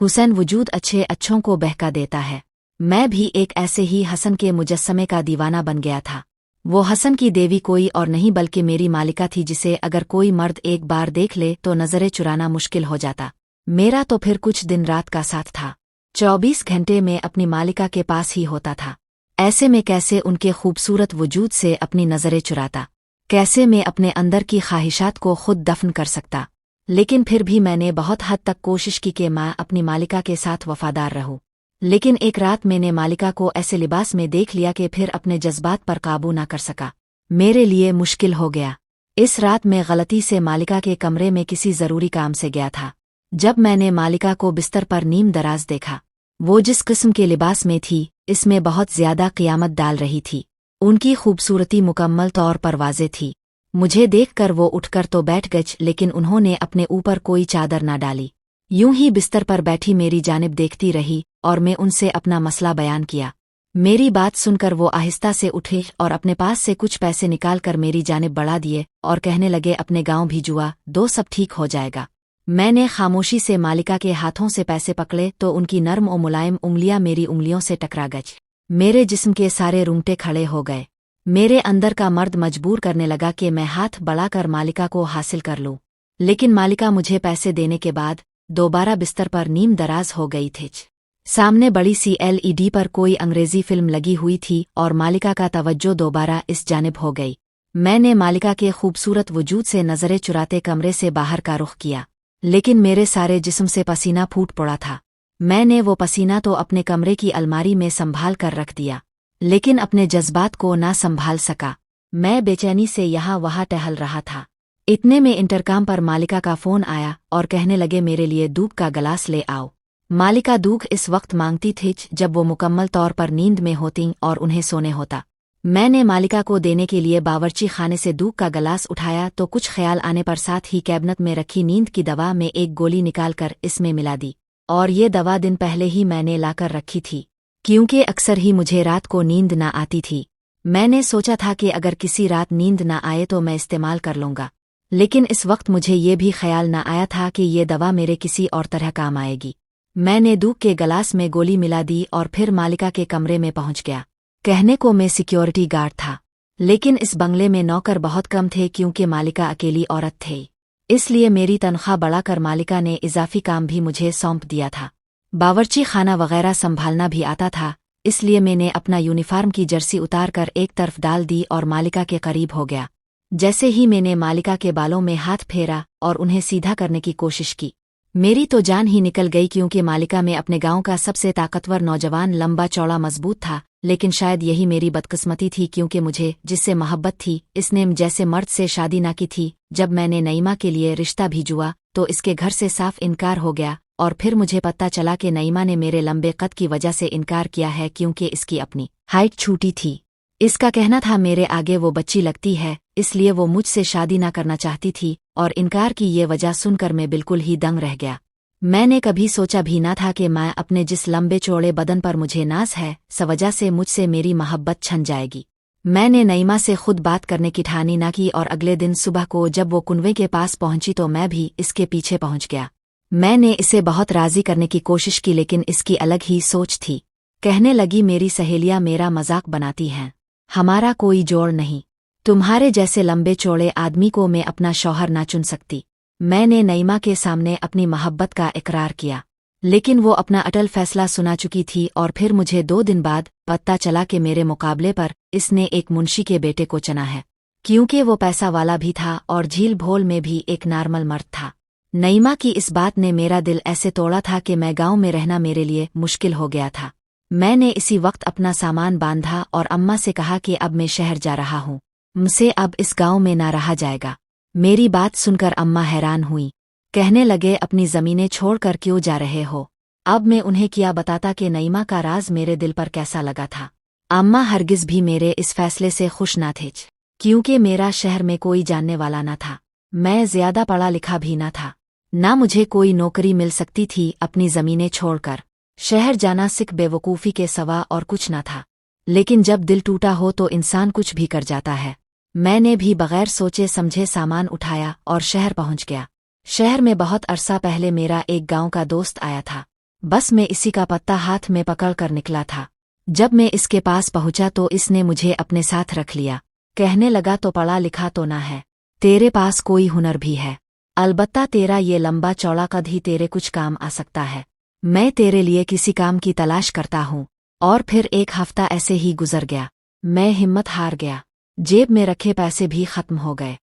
हुसैन वजूद अच्छे अच्छों को बहका देता है। मैं भी एक ऐसे ही हसन के मुजस्समे का दीवाना बन गया था। वो हसन की देवी कोई और नहीं बल्कि मेरी मालिका थी, जिसे अगर कोई मर्द एक बार देख ले तो नजरें चुराना मुश्किल हो जाता। मेरा तो फिर कुछ दिन रात का साथ था। 24 घंटे में अपनी मालिका के पास ही होता था। ऐसे में कैसे उनके खूबसूरत वजूद से अपनी नजरें चुराता, कैसे मैं अपने अंदर की ख्वाहिशात को खुद दफन कर सकता। लेकिन फिर भी मैंने बहुत हद तक कोशिश की कि मैं अपनी मालिका के साथ वफादार रहूं। लेकिन एक रात मैंने मालिका को ऐसे लिबास में देख लिया कि फिर अपने जज्बात पर काबू न कर सका। मेरे लिए मुश्किल हो गया। इस रात मैं गलती से मालिका के कमरे में किसी जरूरी काम से गया था। जब मैंने मालिका को बिस्तर पर नीम दराज देखा, वो जिस किस्म के लिबास में थी, इसमें बहुत ज्यादा क़ियामत डाल रही थी। उनकी खूबसूरती मुकम्मल तौर पर वाज़े थी। मुझे देखकर वो उठकर तो बैठ गई, लेकिन उन्होंने अपने ऊपर कोई चादर न डाली। यूं ही बिस्तर पर बैठी मेरी जानिब देखती रही और मैं उनसे अपना मसला बयान किया। मेरी बात सुनकर वो आहिस्ता से उठे और अपने पास से कुछ पैसे निकालकर मेरी जानिब बढ़ा दिए और कहने लगे, अपने गांव भिजुआ दो, सब ठीक हो जाएगा। मैंने खामोशी से मालिका के हाथों से पैसे पकड़े तो उनकी नर्म और मुलायम उंगलियां मेरी उंगलियों से टकरा गई। मेरे जिस्म के सारे रूंगटे खड़े हो गए। मेरे अंदर का मर्द मजबूर करने लगा कि मैं हाथ बढ़ाकर मालिका को हासिल कर लूं। लेकिन मालिका मुझे पैसे देने के बाद दोबारा बिस्तर पर नीम दराज हो गई थी। सामने बड़ी सी LED पर कोई अंग्रेजी फिल्म लगी हुई थी और मालिका का तवज्जो दोबारा इस जानिब हो गई। मैंने मालिका के खूबसूरत वजूद से नजरें चुराते कमरे से बाहर का रुख किया, लेकिन मेरे सारे जिस्म से पसीना फूट पड़ा था। मैंने वो पसीना तो अपने कमरे की अलमारी में संभाल कर रख दिया, लेकिन अपने जज्बात को ना संभाल सका। मैं बेचैनी से यहाँ वहाँ टहल रहा था। इतने में इंटरकॉम पर मालिका का फोन आया और कहने लगे, मेरे लिए दूध का गिलास ले आओ। मालिका दूध इस वक्त मांगती थी जब वो मुकम्मल तौर पर नींद में होती और उन्हें सोने होता। मैंने मालिका को देने के लिए बावर्ची खाने से दूध का गिलास उठाया तो कुछ ख्याल आने पर साथ ही कैबिनेट में रखी नींद की दवा में एक गोली निकालकर इसमें मिला दी। और ये दवा दिन पहले ही मैंने लाकर रखी थी, क्योंकि अक्सर ही मुझे रात को नींद न आती थी। मैंने सोचा था कि अगर किसी रात नींद न आए तो मैं इस्तेमाल कर लूंगा, लेकिन इस वक्त मुझे ये भी ख्याल न आया था कि ये दवा मेरे किसी और तरह काम आएगी। मैंने दूध के गिलास में गोली मिला दी और फिर मालिका के कमरे में पहुंच गया। कहने को मैं सिक्योरिटी गार्ड था, लेकिन इस बंगले में नौकर बहुत कम थे, क्योंकि मालिका अकेली औरत थी। इसलिए मेरी तनख्वाह बढ़ाकर मालिका ने इजाफी काम भी मुझे सौंप दिया था। बावर्ची खाना वगैरह संभालना भी आता था, इसलिए मैंने अपना यूनिफॉर्म की जर्सी उतारकर एक तरफ डाल दी और मालिका के करीब हो गया। जैसे ही मैंने मालिका के बालों में हाथ फेरा और उन्हें सीधा करने की कोशिश की, मेरी तो जान ही निकल गई, क्योंकि मालिका में अपने गांव का सबसे ताकतवर नौजवान लंबा चौड़ा मजबूत था। लेकिन शायद यही मेरी बदकिस्मती थी, क्योंकि मुझे जिससे मोहब्बत थी इसने जैसे मर्द से शादी ना की थी। जब मैंने नईमा के लिए रिश्ता भिजुआ तो इसके घर से साफ इनकार हो गया, और फिर मुझे पता चला कि नईमा ने मेरे लंबे कद की वजह से इनकार किया है, क्योंकि इसकी अपनी हाइट छोटी थी। इसका कहना था मेरे आगे वो बच्ची लगती है, इसलिए वो मुझसे शादी ना करना चाहती थी, और इनकार की ये वजह सुनकर मैं बिल्कुल ही दंग रह गया। मैंने कभी सोचा भी ना था कि मैं अपने जिस लंबे चौड़े बदन पर मुझे नाज है, इस वजह से मुझसे मेरी मोहब्बत छन जाएगी। मैंने नईमा से खुद बात करने की ठानी ना की, और अगले दिन सुबह को जब वो कुनवे के पास पहुंची तो मैं भी इसके पीछे पहुंच गया। मैंने इसे बहुत राजी करने की कोशिश की, लेकिन इसकी अलग ही सोच थी। कहने लगी, मेरी सहेलियां मेरा मजाक बनाती हैं, हमारा कोई जोड़ नहीं। तुम्हारे जैसे लंबे चौड़े आदमी को मैं अपना शौहर ना चुन सकती। मैंने नईमा के सामने अपनी मोहब्बत का इकरार किया, लेकिन वो अपना अटल फैसला सुना चुकी थी। और फिर मुझे 2 दिन बाद पता चला कि मेरे मुकाबले पर इसने एक मुंशी के बेटे को चुना है, क्योंकि वो पैसा वाला भी था और झील भोल में भी एक नॉर्मल मर्द था। नईमा की इस बात ने मेरा दिल ऐसे तोड़ा था कि मैं गांव में रहना मेरे लिए मुश्किल हो गया था। मैंने इसी वक्त अपना सामान बांधा और अम्मा से कहा कि अब मैं शहर जा रहा हूँ, मुझसे अब इस गांव में ना रहा जाएगा। मेरी बात सुनकर अम्मा हैरान हुई। कहने लगे, अपनी जमीनें छोड़कर क्यों जा रहे हो? अब मैं उन्हें क्या बताता कि नईमा का राज मेरे दिल पर कैसा लगा था। अम्मा हरगिज भी मेरे इस फैसले से खुश न थे, क्योंकि मेरा शहर में कोई जानने वाला न था। मैं ज्यादा पढ़ा लिखा भी न था, ना मुझे कोई नौकरी मिल सकती थी। अपनी जमीनें छोड़कर शहर जाना सिख बेवकूफ़ी के सवा और कुछ न था। लेकिन जब दिल टूटा हो तो इंसान कुछ भी कर जाता है। मैंने भी बगैर सोचे समझे सामान उठाया और शहर पहुंच गया। शहर में बहुत अरसा पहले मेरा एक गांव का दोस्त आया था। बस मैं इसी का पत्ता हाथ में पकड़ कर निकला था। जब मैं इसके पास पहुंचा तो इसने मुझे अपने साथ रख लिया। कहने लगा, तो पढ़ा लिखा तो ना है, तेरे पास कोई हुनर भी है, अलबत्ता तेरा ये लंबा चौड़ा कद ही तेरे कुछ काम आ सकता है। मैं तेरे लिए किसी काम की तलाश करता हूँ। और फिर एक हफ्ता ऐसे ही गुजर गया। मैं हिम्मत हार गया, जेब में रखे पैसे भी खत्म हो गए।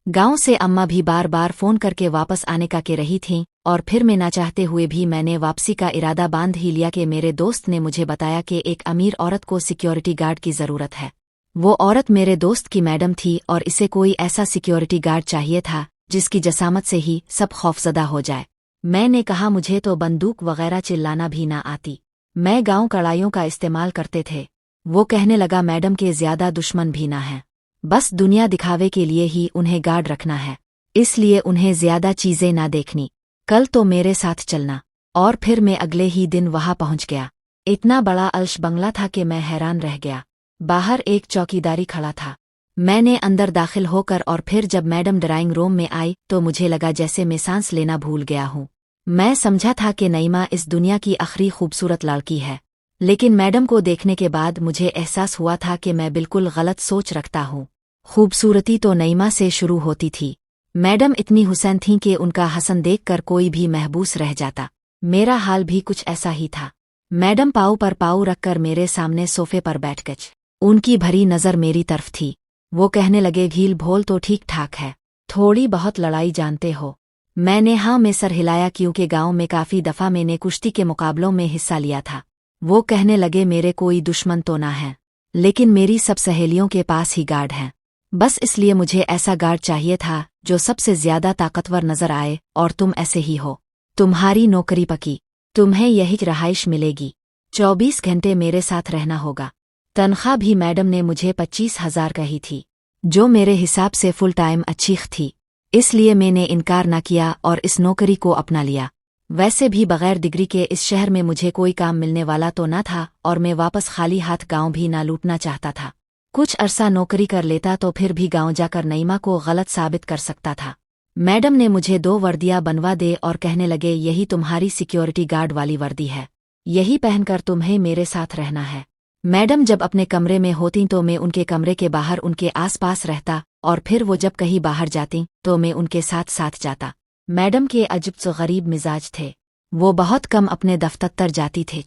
गांव से अम्मा भी बार बार फोन करके वापस आने का कह रही थीं, और फिर मैं ना चाहते हुए भी मैंने वापसी का इरादा बांध ही लिया कि मेरे दोस्त ने मुझे बताया कि एक अमीर औरत को सिक्योरिटी गार्ड की ज़रूरत है। वो औरत मेरे दोस्त की मैडम थी और इसे कोई ऐसा सिक्योरिटी गार्ड चाहिए था जिसकी जसामत से ही सब खौफजदा हो जाए। मैंने कहा, मुझे तो बंदूक वगैरह चिल्लाना भी ना आती, मैं गांव कड़ाइयों का इस्तेमाल करते थे। वो कहने लगा, मैडम के ज्यादा दुश्मन भी ना है, बस दुनिया दिखावे के लिए ही उन्हें गार्ड रखना है, इसलिए उन्हें ज्यादा चीजें ना देखनी, कल तो मेरे साथ चलना। और फिर मैं अगले ही दिन वहां पहुंच गया। इतना बड़ा अलश बंगला था कि मैं हैरान रह गया। बाहर एक चौकीदारी खड़ा था। मैंने अंदर दाखिल होकर और फिर जब मैडम ड्राइंग रूम में आई तो मुझे लगा जैसे मैं सांस लेना भूल गया हूँ। मैं समझा था कि नईमा इस दुनिया की आखिरी खूबसूरत लड़की है, लेकिन मैडम को देखने के बाद मुझे एहसास हुआ था कि मैं बिल्कुल गलत सोच रखता हूँ। खूबसूरती तो नईमा से शुरू होती थी। मैडम इतनी हुसैन थीं कि उनका हसन देखकर कोई भी महबूस रह जाता। मेरा हाल भी कुछ ऐसा ही था। मैडम पाँव पर पाँव रखकर मेरे सामने सोफे पर बैठ गई। उनकी भरी नज़र मेरी तरफ थी। वो कहने लगे, घील भोल तो ठीक ठाक है, थोड़ी बहुत लड़ाई जानते हो? मैंने हाँ में सर हिलाया, क्योंकि गांव में काफ़ी दफ़ा मैंने कुश्ती के मुकाबलों में हिस्सा लिया था। वो कहने लगे, मेरे कोई दुश्मन तो ना है, लेकिन मेरी सब सहेलियों के पास ही गार्ड हैं। बस इसलिए मुझे ऐसा गार्ड चाहिए था जो सबसे ज्यादा ताकतवर नजर आए, और तुम ऐसे ही हो। तुम्हारी नौकरी पकी, तुम्हें यही रहाइश मिलेगी, 24 घंटे मेरे साथ रहना होगा। तनख्वाह भी मैडम ने मुझे 25,000 कही थी, जो मेरे हिसाब से फुल टाइम अच्छी थी, इसलिए मैंने इनकार न किया और इस नौकरी को अपना लिया। वैसे भी बगैर डिग्री के इस शहर में मुझे कोई काम मिलने वाला तो न था, और मैं वापस खाली हाथ गांव भी ना लूटना चाहता था। कुछ अरसा नौकरी कर लेता तो फिर भी गांव जाकर नईमा को गलत साबित कर सकता था। मैडम ने मुझे 2 वर्दियां बनवा दे और कहने लगे, यही तुम्हारी सिक्योरिटी गार्ड वाली वर्दी है, यही पहनकर तुम्हें मेरे साथ रहना है। मैडम जब अपने कमरे में होती तो मैं उनके कमरे के बाहर उनके आसपास रहता, और फिर वो जब कहीं बाहर जाती तो मैं उनके साथ साथ जाता। मैडम के अजीब से गरीब मिजाज थे। वो बहुत कम अपने दफ्तर जाती थी,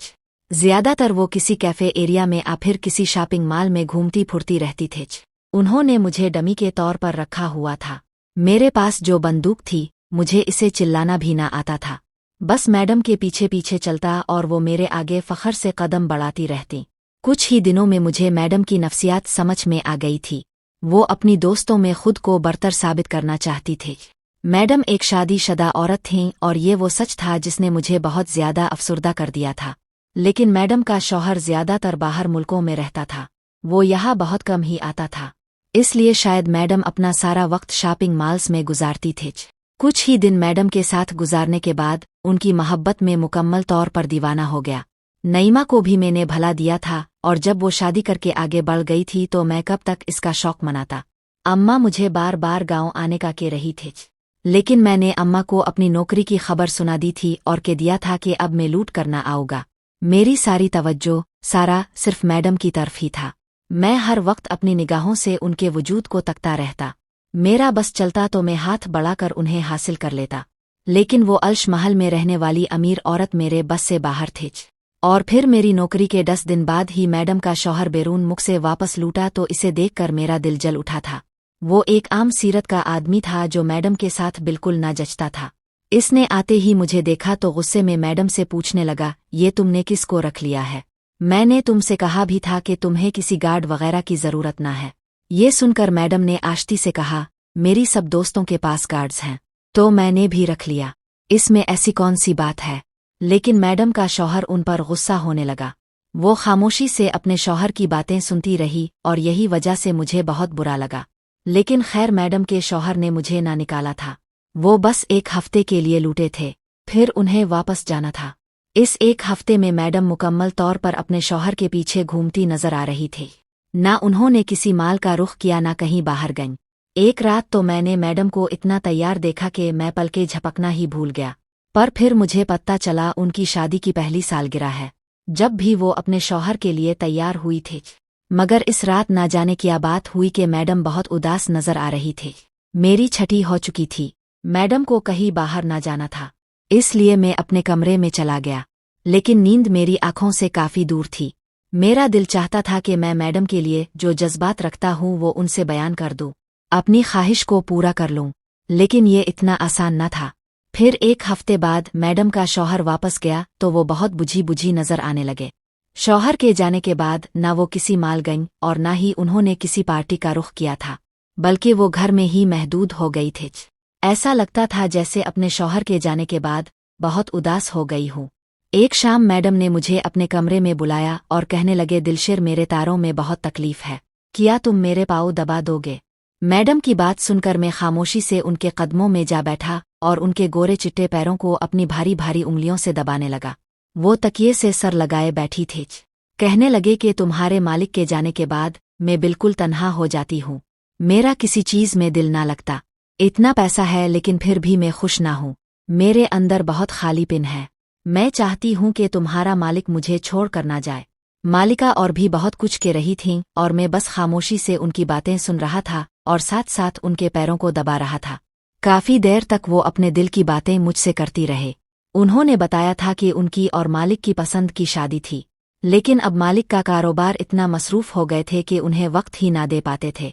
ज्यादातर वो किसी कैफे एरिया में या फिर किसी शॉपिंग मॉल में घूमती फुरती रहती थी। उन्होंने मुझे डमी के तौर पर रखा हुआ था। मेरे पास जो बंदूक थी, मुझे इसे चिल्लाना भी ना आता था। बस मैडम के पीछे पीछे चलता और वो मेरे आगे फखर से कदम बढ़ाती रहती। कुछ ही दिनों में मुझे मैडम की नफ्सियात समझ में आ गई थी। वो अपनी दोस्तों में खुद को बरतर साबित करना चाहती थी। मैडम एक शादीशुदा औरत थीं, और ये वो सच था जिसने मुझे बहुत ज्यादा अफसुर्दा कर दिया था। लेकिन मैडम का शौहर ज्यादातर बाहर मुल्कों में रहता था, वो यहाँ बहुत कम ही आता था, इसलिए शायद मैडम अपना सारा वक्त शॉपिंग मॉल्स में गुजारती थी। कुछ ही दिन मैडम के साथ गुजारने के बाद उनकी मोहब्बत में मुकम्मल तौर पर दीवाना हो गया। नईमा को भी मैंने भला दिया था, और जब वो शादी करके आगे बढ़ गई थी तो मैं कब तक इसका शौक मनाता। अम्मा मुझे बार बार गांव आने का कह रही थी, लेकिन मैंने अम्मा को अपनी नौकरी की खबर सुना दी थी और कह दिया था कि अब मैं लूट करना आऊँगा। मेरी सारी तवज्जो सारा सिर्फ मैडम की तरफ ही था। मैं हर वक्त अपनी निगाहों से उनके वजूद को तकता रहता। मेरा बस चलता तो मैं हाथ बढ़ाकर उन्हें हासिल कर लेता, लेकिन वो अलश महल में रहने वाली अमीर औरत मेरे बस से बाहर थी। और फिर मेरी नौकरी के 10 दिन बाद ही मैडम का शौहर बैरून मुख से वापस लूटा तो इसे देखकर मेरा दिल जल उठा था। वो एक आम सीरत का आदमी था जो मैडम के साथ बिल्कुल ना जचता था। इसने आते ही मुझे देखा तो गुस्से में मैडम से पूछने लगा, ये तुमने किसको रख लिया है? मैंने तुमसे कहा भी था कि तुम्हें किसी गार्ड वगैरह की जरूरत ना है। ये सुनकर मैडम ने आश्ती से कहा, मेरी सब दोस्तों के पास गार्ड्स हैं, तो मैंने भी रख लिया, इसमें ऐसी कौन सी बात है? लेकिन मैडम का शौहर उन पर गुस्सा होने लगा। वो खामोशी से अपने शौहर की बातें सुनती रही, और यही वजह से मुझे बहुत बुरा लगा। लेकिन खैर मैडम के शौहर ने मुझे ना निकाला था। वो बस 1 हफ्ते के लिए लूटे थे, फिर उन्हें वापस जाना था। इस 1 हफ्ते में मैडम मुकम्मल तौर पर अपने शौहर के पीछे घूमती नजर आ रही थी। ना उन्होंने किसी माल का रुख किया, ना कहीं बाहर गईं। एक रात तो मैंने मैडम को इतना तैयार देखा कि मैं पलके झपकना ही भूल गया। पर फिर मुझे पता चला उनकी शादी की पहली सालगिरह है, जब भी वो अपने शौहर के लिए तैयार हुई थी। मगर इस रात ना जाने क्या बात हुई कि मैडम बहुत उदास नजर आ रही थी। मेरी छठी हो चुकी थी, मैडम को कहीं बाहर ना जाना था, इसलिए मैं अपने कमरे में चला गया। लेकिन नींद मेरी आंखों से काफी दूर थी। मेरा दिल चाहता था कि मैं मैडम के लिए जो जज्बात रखता हूँ वो उनसे बयान कर दूँ, अपनी ख्वाहिश को पूरा कर लूँ, लेकिन ये इतना आसान न था। फिर एक हफ्ते बाद मैडम का शौहर वापस गया तो वो बहुत बुझी बुझी नजर आने लगे। शौहर के जाने के बाद न वो किसी माल गईं और न ही उन्होंने किसी पार्टी का रुख किया था, बल्कि वो घर में ही महदूद हो गई थी। ऐसा लगता था जैसे अपने शौहर के जाने के बाद बहुत उदास हो गई हूँ। एक शाम मैडम ने मुझे अपने कमरे में बुलाया और कहने लगे, दिलशेर मेरे तारों में बहुत तकलीफ है, क्या तुम मेरे पाँव दबा दोगे? मैडम की बात सुनकर मैं खामोशी से उनके कदमों में जा बैठा और उनके गोरे चिट्टे पैरों को अपनी भारी भारी उंगलियों से दबाने लगा। वो तकिए से सर लगाए बैठी थी। कहने लगे कि तुम्हारे मालिक के जाने के बाद मैं बिल्कुल तन्हा हो जाती हूँ, मेरा किसी चीज में दिल ना लगता। इतना पैसा है लेकिन फिर भी मैं खुश ना हूँ, मेरे अंदर बहुत खालीपन है। मैं चाहती हूँ कि तुम्हारा मालिक मुझे छोड़ कर ना जाए। मालिका और भी बहुत कुछ कह रही थीं और मैं बस खामोशी से उनकी बातें सुन रहा था और साथ साथ उनके पैरों को दबा रहा था। काफी देर तक वो अपने दिल की बातें मुझसे करती रहे। उन्होंने बताया था कि उनकी और मालिक की पसंद की शादी थी, लेकिन अब मालिक का कारोबार इतना मसरूफ हो गए थे कि उन्हें वक्त ही ना दे पाते थे।